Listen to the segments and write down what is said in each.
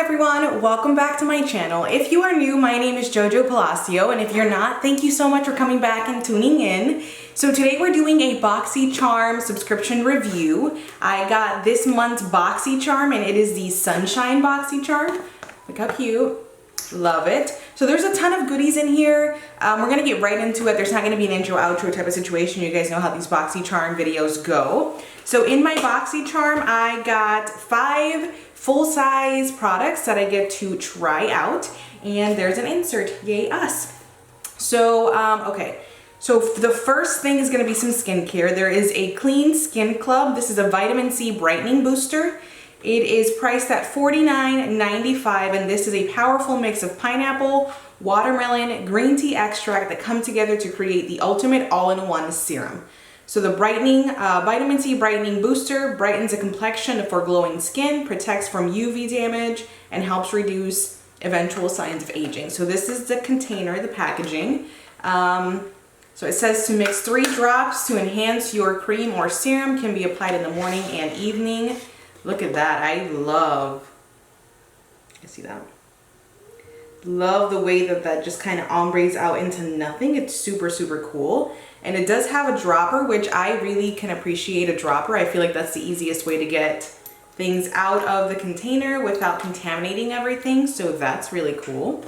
everyone, welcome back to my channel. If you are new, my name is Jojo Palacio, and if you're not, thank you so much for coming back and tuning in. So today we're doing a BoxyCharm subscription review. I got this month's BoxyCharm, and it is the Sunshine BoxyCharm. Look how cute. Love it. So there's a ton of goodies in here. We're gonna get right into it. There's not gonna be an intro outro type of situation. You guys know how these BoxyCharm videos go. So in my BoxyCharm, I got 5 full-size products that I get to try out, and there's an insert. Yay us. So okay, so the first thing is gonna be some skincare. There is a Clean Skin Club. This is a vitamin C brightening booster. It is priced at $49.95, and this is a powerful mix of pineapple, watermelon, green tea extract that come together to create the ultimate all-in-one serum. So the vitamin C brightening booster brightens the complexion for glowing skin, protects from UV damage, and helps reduce eventual signs of aging. So this is the container, the packaging. So it says to mix 3 drops to enhance your cream or serum, can be applied in the morning and evening. Look at that. I see that? Love the way that that just kind of ombres out into nothing. It's super, super cool. And it does have a dropper, which I really can appreciate a dropper. I feel like that's the easiest way to get things out of the container without contaminating everything. So that's really cool.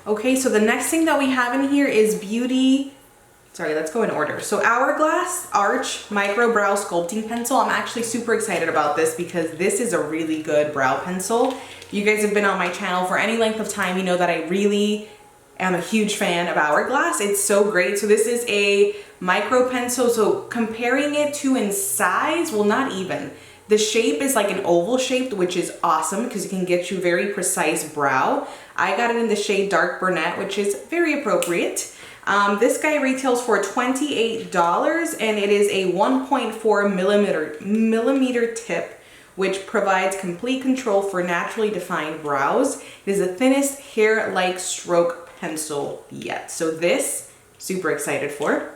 Okay, so the next thing that we have in here is let's go in order. So Hourglass Arch Micro Brow Sculpting Pencil. I'm actually super excited about this because this is a really good brow pencil. If you guys have been on my channel for any length of time, you know that I really am a huge fan of Hourglass. It's so great. So this is a micro pencil. So comparing it to in size, well, not even. The shape is like an oval shaped, which is awesome because it can get you very precise brow. I got it in the shade Dark Brunette, which is very appropriate. This guy retails for $28, and it is a 1.4 millimeter tip, which provides complete control for naturally defined brows. It is the thinnest hair-like stroke pencil yet. So this, super excited for.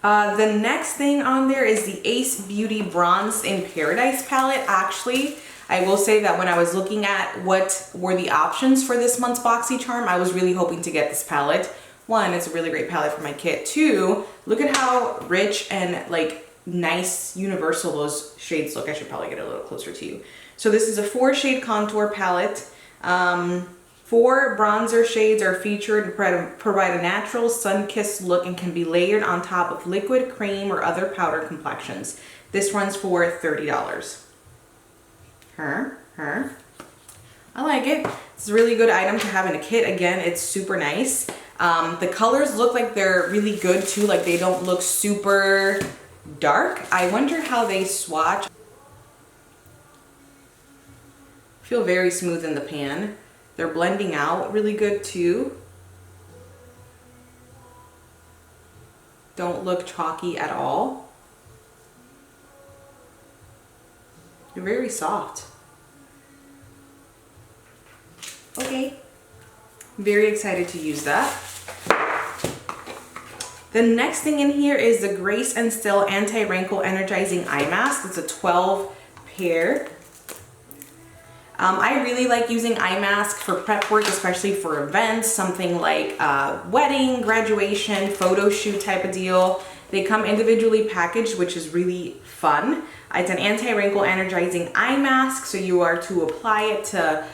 The next thing on there is the Ace Beauty Bronze in Paradise palette. Actually, I will say that when I was looking at what were the options for this month's BoxyCharm, I was really hoping to get this palette. 1, it's a really great palette for my kit. 2, look at how rich and like nice universal those shades look. I should probably get a little closer to you. So this is a 4-shade contour palette. 4 bronzer shades are featured to provide a natural sun-kissed look and can be layered on top of liquid, cream, or other powder complexions. This runs for $30. I like it. It's a really good item to have in a kit. Again, it's super nice. The colors look like they're really good too, like they don't look super dark. I wonder how they swatch. Feel very smooth in the pan. They're blending out really good too. Don't look chalky at all. They're very soft. Okay. Very excited to use that. The next thing in here is the Grace and Still Anti-Wrinkle Energizing Eye Mask. It's a 12 pair. I really like using eye masks for prep work, especially for events, something like wedding, graduation, photo shoot type of deal. They come individually packaged, which is really fun. It's an anti-wrinkle energizing eye mask, so you are to apply it to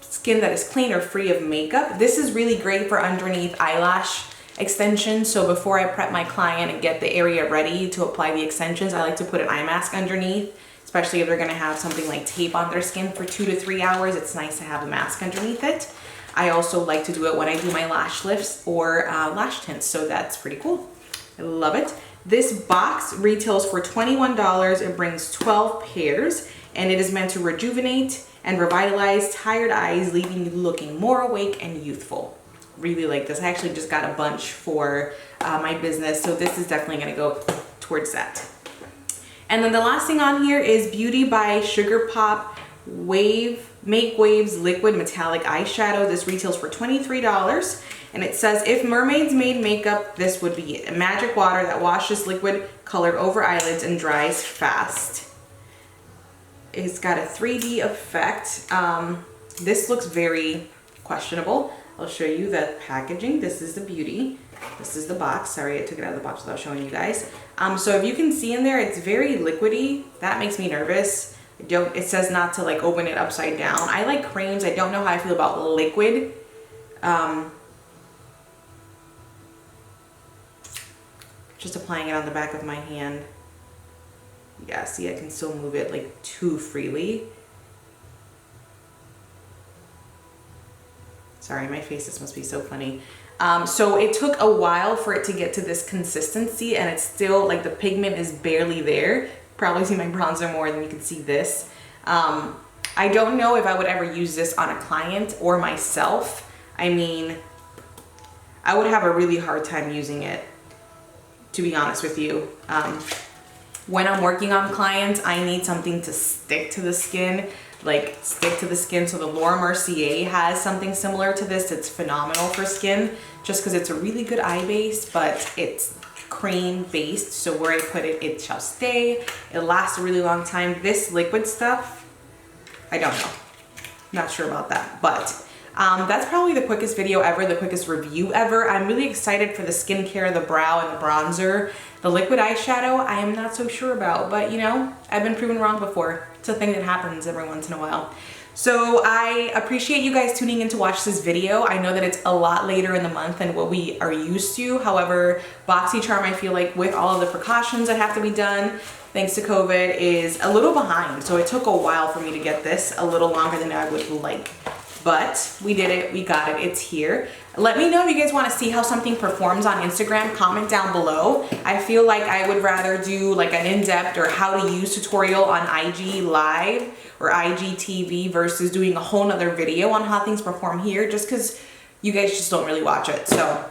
skin that is clean or free of makeup. This is really great for underneath eyelash extensions. So before I prep my client and get the area ready to apply the extensions, I like to put an eye mask underneath, especially if they're gonna have something like tape on their skin for 2 to 3 hours. It's nice to have a mask underneath it. I also like to do it when I do my lash lifts or lash tints, so that's pretty cool. I love it. This box retails for $21. It brings 12 pairs, and it is meant to rejuvenate and revitalize tired eyes, leaving you looking more awake and youthful. Really like this. I actually just got a bunch for my business, so this is definitely gonna go towards that. And then the last thing on here is Beauty by Sugar Pop Make Waves Liquid Metallic Eyeshadow. This retails for $23. And it says, if mermaids made makeup, this would be it. A magic water that washes liquid color over eyelids and dries fast. It's got a 3D effect. This looks very questionable. I'll show you the packaging. This is the beauty. This is the box. Sorry, I took it out of the box without showing you guys. So if you can see in there, it's very liquidy. That makes me nervous. It says not to like open it upside down. I like creams. I don't know how I feel about liquid. Just applying it on the back of my hand. Yeah, see, I can still move it like too freely. Sorry, my face, this must be so funny. So it took a while for it to get to this consistency, and it's still like the pigment is barely there. Probably see my bronzer more than you can see this. I don't know if I would ever use this on a client or myself. I mean, I would have a really hard time using it, to be honest with you. When I'm working on clients, I need something to stick to the skin, like stick to the skin. So the Laura Mercier has something similar to this. It's phenomenal for skin just because it's a really good eye base, but it's cream based. So where I put it, it shall stay. It lasts a really long time. This liquid stuff, I don't know. Not sure about that, but that's probably the quickest video ever, the quickest review ever. I'm really excited for the skincare, the brow, and the bronzer. The liquid eyeshadow, I am not so sure about, but you know, I've been proven wrong before. It's a thing that happens every once in a while. So I appreciate you guys tuning in to watch this video. I know that it's a lot later in the month than what we are used to. However, BoxyCharm, I feel like with all of the precautions that have to be done, thanks to COVID, is a little behind. So it took a while for me to get this, a little longer than I would like. But we did it, we got it, it's here. Let me know if you guys want to see how something performs on Instagram. Comment down below. I feel like I would rather do like an in-depth or how to use tutorial on IG Live or IGTV versus doing a whole nother video on how things perform here, just because you guys just don't really watch it. So,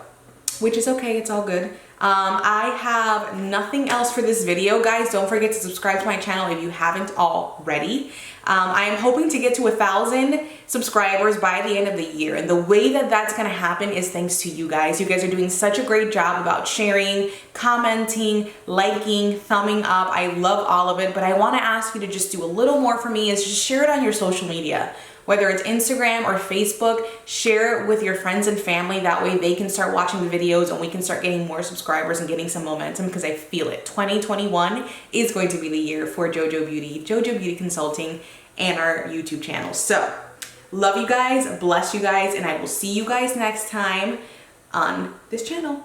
which is okay, it's all good. I have nothing else for this video, guys. Don't forget to subscribe to my channel if you haven't already. I am hoping to get to 1,000 subscribers by the end of the year. And the way that that's going to happen is thanks to you guys. You guys are doing such a great job about sharing, commenting, liking, thumbing up. I love all of it, but I want to ask you to just do a little more for me, is just share it on your social media. Whether it's Instagram or Facebook, share it with your friends and family. That way they can start watching the videos and we can start getting more subscribers and getting some momentum, because I feel it. 2021 is going to be the year for JoJo Beauty, JoJo Beauty Consulting, and our YouTube channel. So, love you guys, bless you guys, and I will see you guys next time on this channel.